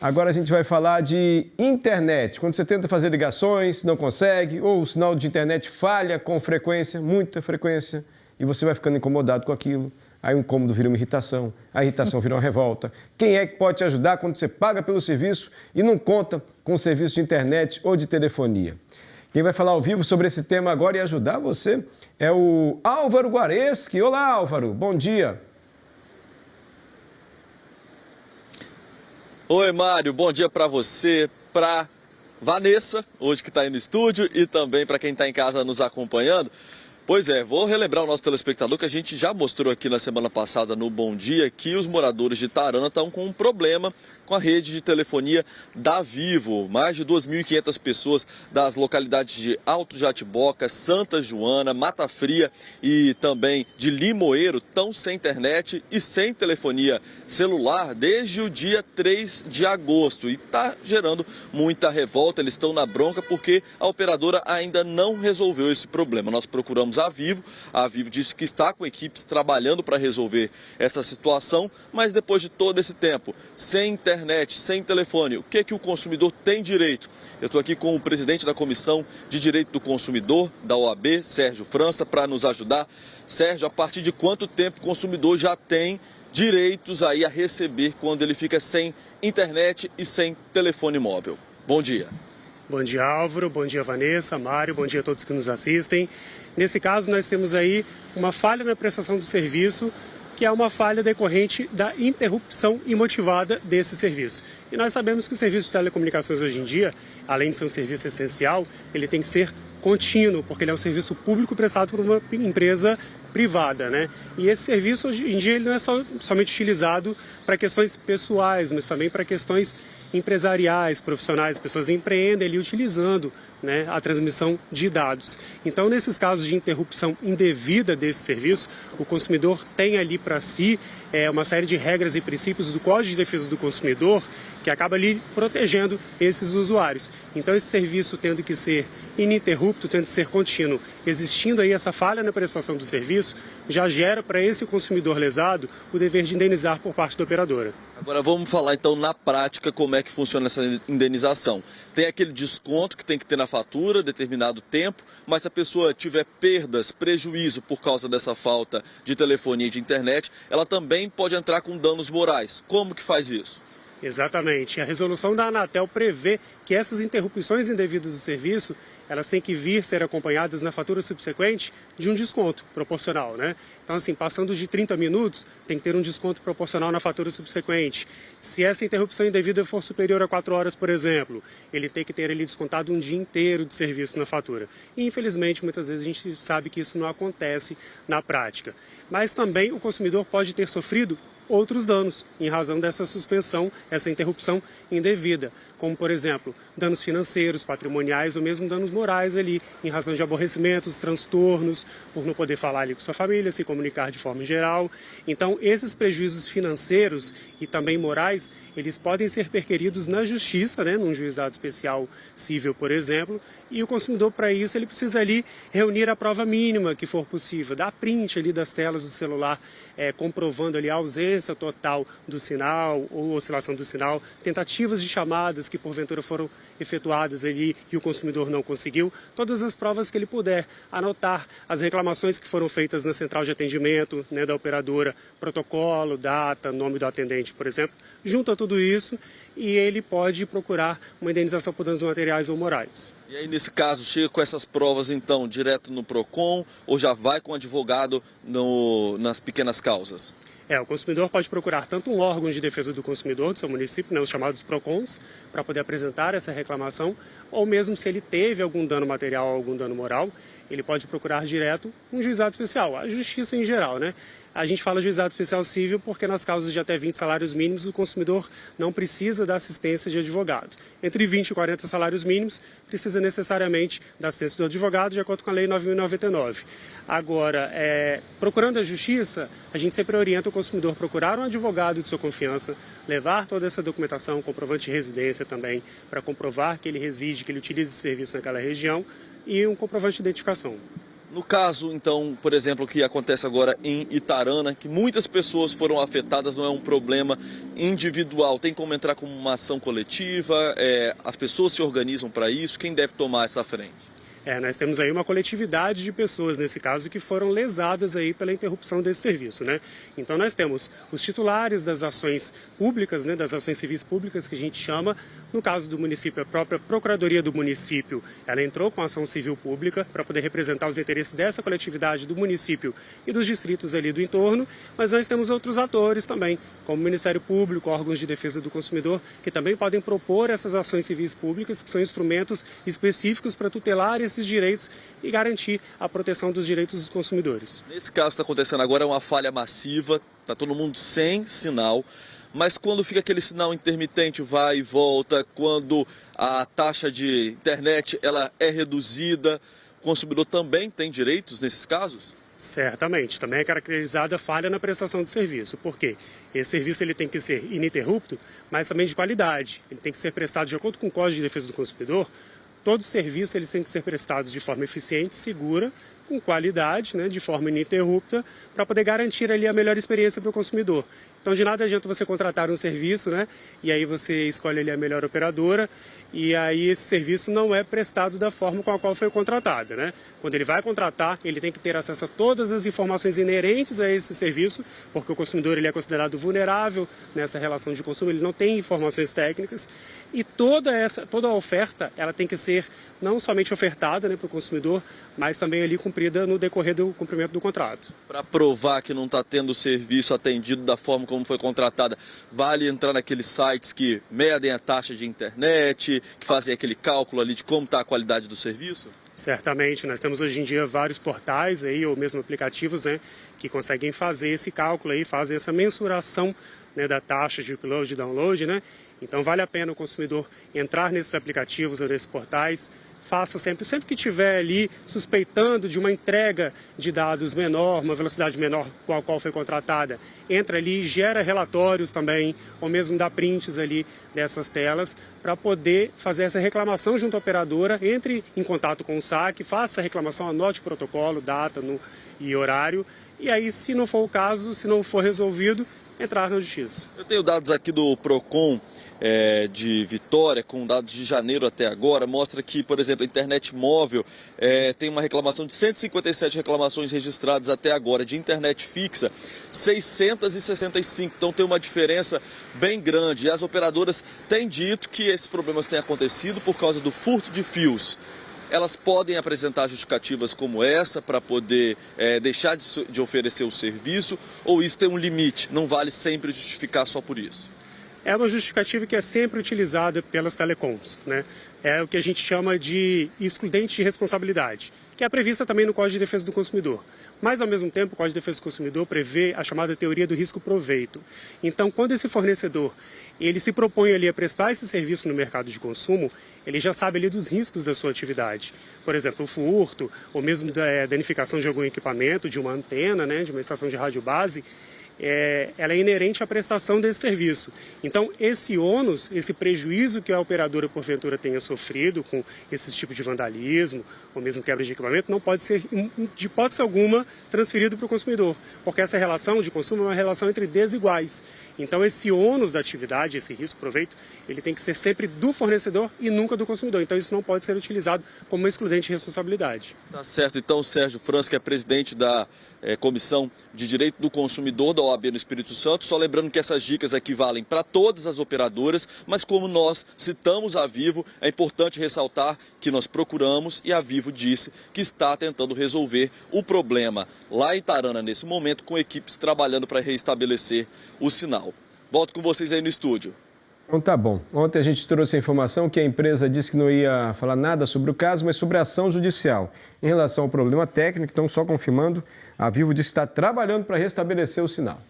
Agora a gente vai falar de internet. Quando você tenta fazer ligações, não consegue, ou o sinal de internet falha com frequência, muita frequência, e você vai ficando incomodado com aquilo. Aí o incômodo vira uma irritação, a irritação vira uma revolta. Quem é que pode te ajudar quando você paga pelo serviço e não conta com o serviço de internet ou de telefonia? Quem vai falar ao vivo sobre esse tema agora e ajudar você é o Álvaro Guareschi. Olá, Álvaro, bom dia. Oi, Mário, bom dia para você, para Vanessa, hoje que está aí no estúdio, e também para quem está em casa nos acompanhando. Pois é, vou relembrar o nosso telespectador que a gente já mostrou aqui na semana passada no Bom Dia que os moradores de Tarana estão com um problema com a rede de telefonia da Vivo. Mais de 2.500 pessoas das localidades de Alto Jatiboca, Santa Joana, Mata Fria e também de Limoeiro estão sem internet e sem telefonia celular desde o dia 3 de agosto. E está gerando muita revolta, eles estão na bronca porque a operadora ainda não resolveu esse problema. Nós procuramos a Vivo disse que está com equipes trabalhando para resolver essa situação, mas depois de todo esse tempo, sem internet, sem telefone, o que o consumidor tem direito? Eu estou aqui com o presidente da Comissão de Direito do Consumidor, da OAB, Sérgio França, para nos ajudar. Sérgio, a partir de quanto tempo o consumidor já tem direitos aí a receber quando ele fica sem internet e sem telefone móvel? Bom dia. Bom dia, Álvaro. Bom dia, Vanessa, Mário. Bom dia a todos que nos assistem. Nesse caso, nós temos aí uma falha na prestação do serviço, que é uma falha decorrente da interrupção imotivada desse serviço. E nós sabemos que o serviço de telecomunicações hoje em dia, além de ser um serviço essencial, ele tem que ser contínuo, porque ele é um serviço público prestado por uma empresa privada, né? E esse serviço hoje em dia ele não é somente utilizado para questões pessoais, mas também para questões empresariais, profissionais, pessoas empreendem ali utilizando, né, a transmissão de dados. Então, nesses casos de interrupção indevida desse serviço, o consumidor tem ali para si uma série de regras e princípios do Código de Defesa do Consumidor que acaba ali protegendo esses usuários. Então, esse serviço tendo que ser ininterrupto, tendo que ser contínuo, existindo aí essa falha na prestação do serviço, já gera para esse consumidor lesado o dever de indenizar por parte da operadora. Agora vamos falar então na prática como é que funciona essa indenização. Tem aquele desconto que tem que ter na fatura, determinado tempo, mas se a pessoa tiver perdas, prejuízo por causa dessa falta de telefonia e de internet, ela também pode entrar com danos morais. Como que faz isso? Exatamente. A resolução da Anatel prevê que essas interrupções indevidas do serviço, elas têm que ser acompanhadas na fatura subsequente de um desconto proporcional, né? Então, assim, passando de 30 minutos, tem que ter um desconto proporcional na fatura subsequente. Se essa interrupção indevida for superior a 4 horas, por exemplo, ele tem que ter ali descontado um dia inteiro de serviço na fatura. E, infelizmente, muitas vezes a gente sabe que isso não acontece na prática. Mas também o consumidor pode ter sofrido outros danos em razão dessa suspensão, essa interrupção indevida, como, por exemplo, danos financeiros, patrimoniais ou mesmo danos morais ali, em razão de aborrecimentos, transtornos, por não poder falar ali com sua família, se comunicar de forma geral. Então, esses prejuízos financeiros e também morais, eles podem ser perquiridos na justiça, né, num juizado especial civil, por exemplo, e o consumidor, para isso, ele precisa ali reunir a prova mínima que for possível, dar print ali das telas do celular, comprovando ali a ausência total do sinal ou oscilação do sinal, tentativas de chamadas que porventura foram efetuadas ali e o consumidor não conseguiu, todas as provas que ele puder, anotar as reclamações que foram feitas na central de atendimento, né, da operadora, protocolo, data, nome do atendente, por exemplo, junta tudo isso e ele pode procurar uma indenização por danos materiais ou morais. E aí, nesse caso, chega com essas provas, então, direto no PROCON ou já vai com o advogado nas pequenas causas? O consumidor pode procurar tanto um órgão de defesa do consumidor do seu município, né, os chamados PROCONs, para poder apresentar essa reclamação, ou mesmo se ele teve algum dano material ou algum dano moral, ele pode procurar direto um juizado especial, a justiça em geral, né? A gente fala juizado especial civil porque nas causas de até 20 salários mínimos o consumidor não precisa da assistência de advogado. Entre 20 e 40 salários mínimos precisa necessariamente da assistência do advogado de acordo com a Lei 9.099. Agora, procurando a justiça, a gente sempre orienta o consumidor a procurar um advogado de sua confiança, levar toda essa documentação, comprovante de residência também, para comprovar que ele reside, que ele utiliza esse serviço naquela região e um comprovante de identificação. No caso, então, por exemplo, que acontece agora em Itarana, que muitas pessoas foram afetadas, não é um problema individual, tem como entrar como uma ação coletiva, as pessoas se organizam para isso, quem deve tomar essa frente? Nós temos aí uma coletividade de pessoas, nesse caso, que foram lesadas aí pela interrupção desse serviço, né? Então nós temos os titulares das ações públicas, né, das ações civis públicas que a gente chama. No caso do município, a própria Procuradoria do município, ela entrou com ação civil pública para poder representar os interesses dessa coletividade do município e dos distritos ali do entorno, mas nós temos outros atores também, como o Ministério Público, órgãos de defesa do consumidor, que também podem propor essas ações civis públicas, que são instrumentos específicos para tutelar esses direitos e garantir a proteção dos direitos dos consumidores. Nesse caso que está acontecendo agora é uma falha massiva, está todo mundo sem sinal, mas quando fica aquele sinal intermitente, vai e volta, quando a taxa de internet ela é reduzida, o consumidor também tem direitos nesses casos? Certamente. Também é caracterizada a falha na prestação do serviço. Por quê? Esse serviço ele tem que ser ininterrupto, mas também de qualidade. Ele tem que ser prestado de acordo com o Código de Defesa do Consumidor. Todos os serviços eles têm que ser prestados de forma eficiente, segura, com qualidade, né, de forma ininterrupta, para poder garantir ali a melhor experiência para o consumidor. Então, de nada adianta você contratar um serviço, né, e aí você escolhe ali a melhor operadora, e aí esse serviço não é prestado da forma com a qual foi contratado, né? Quando ele vai contratar, ele tem que ter acesso a todas as informações inerentes a esse serviço, porque o consumidor ele é considerado vulnerável nessa relação de consumo, ele não tem informações técnicas, e toda a oferta ela tem que ser não somente ofertada, né, para o consumidor, mas também ali cumprida no decorrer do cumprimento do contrato. Para provar que não está tendo o serviço atendido da forma como foi contratada, vale entrar naqueles sites que medem a taxa de internet, que fazem aquele cálculo ali de como está a qualidade do serviço? Certamente, nós temos hoje em dia vários portais aí, ou mesmo aplicativos, né, que conseguem fazer esse cálculo aí, fazem essa mensuração, né, da taxa de upload e download, né? Então vale a pena o consumidor entrar nesses aplicativos ou nesses portais. Faça sempre que tiver ali suspeitando de uma entrega de dados menor, uma velocidade menor com a qual foi contratada, entra ali, gera relatórios também, ou mesmo dá prints ali dessas telas, para poder fazer essa reclamação junto à operadora, entre em contato com o SAC, faça a reclamação, anote o protocolo, data e horário, e aí, se não for o caso, se não for resolvido, entrar na justiça. Eu tenho dados aqui do PROCON de Vitória, com dados de janeiro até agora, mostra que, por exemplo, a internet móvel tem uma reclamação de 157 reclamações registradas até agora, de internet fixa, 665, então tem uma diferença bem grande. E as operadoras têm dito que esses problemas têm acontecido por causa do furto de fios. Elas podem apresentar justificativas como essa para poder deixar de oferecer o serviço, ou isso tem um limite, não vale sempre justificar só por isso? É uma justificativa que é sempre utilizada pelas telecoms, né? É o que a gente chama de excludente de responsabilidade, que é prevista também no Código de Defesa do Consumidor. Mas, ao mesmo tempo, o Código de Defesa do Consumidor prevê a chamada teoria do risco-proveito. Então, quando esse fornecedor ele se propõe ali a prestar esse serviço no mercado de consumo, ele já sabe ali dos riscos da sua atividade. Por exemplo, o furto, ou mesmo da danificação de algum equipamento, de uma antena, né, de uma estação de rádio base, ela é inerente à prestação desse serviço. Então, esse ônus, esse prejuízo que a operadora, porventura, tenha sofrido com esse tipo de vandalismo, ou mesmo quebra de equipamento, não pode ser, de hipótese alguma, transferido para o consumidor, porque essa relação de consumo é uma relação entre desiguais. Então, esse ônus da atividade, esse risco-proveito, ele tem que ser sempre do fornecedor e nunca do consumidor. Então, isso não pode ser utilizado como uma excludente de responsabilidade. Tá certo. Então, o Sérgio Franz, que é presidente da Comissão de Direito do Consumidor da OAB no Espírito Santo, só lembrando que essas dicas aqui valem para todas as operadoras, mas como nós citamos a Vivo, é importante ressaltar que nós procuramos e a Vivo disse que está tentando resolver o problema lá em Itarana nesse momento, com equipes trabalhando para restabelecer o sinal. Volto com vocês aí no estúdio. Então tá bom. Ontem a gente trouxe a informação que a empresa disse que não ia falar nada sobre o caso, mas sobre a ação judicial. Em relação ao problema técnico, então só confirmando, a Vivo disse que está trabalhando para restabelecer o sinal.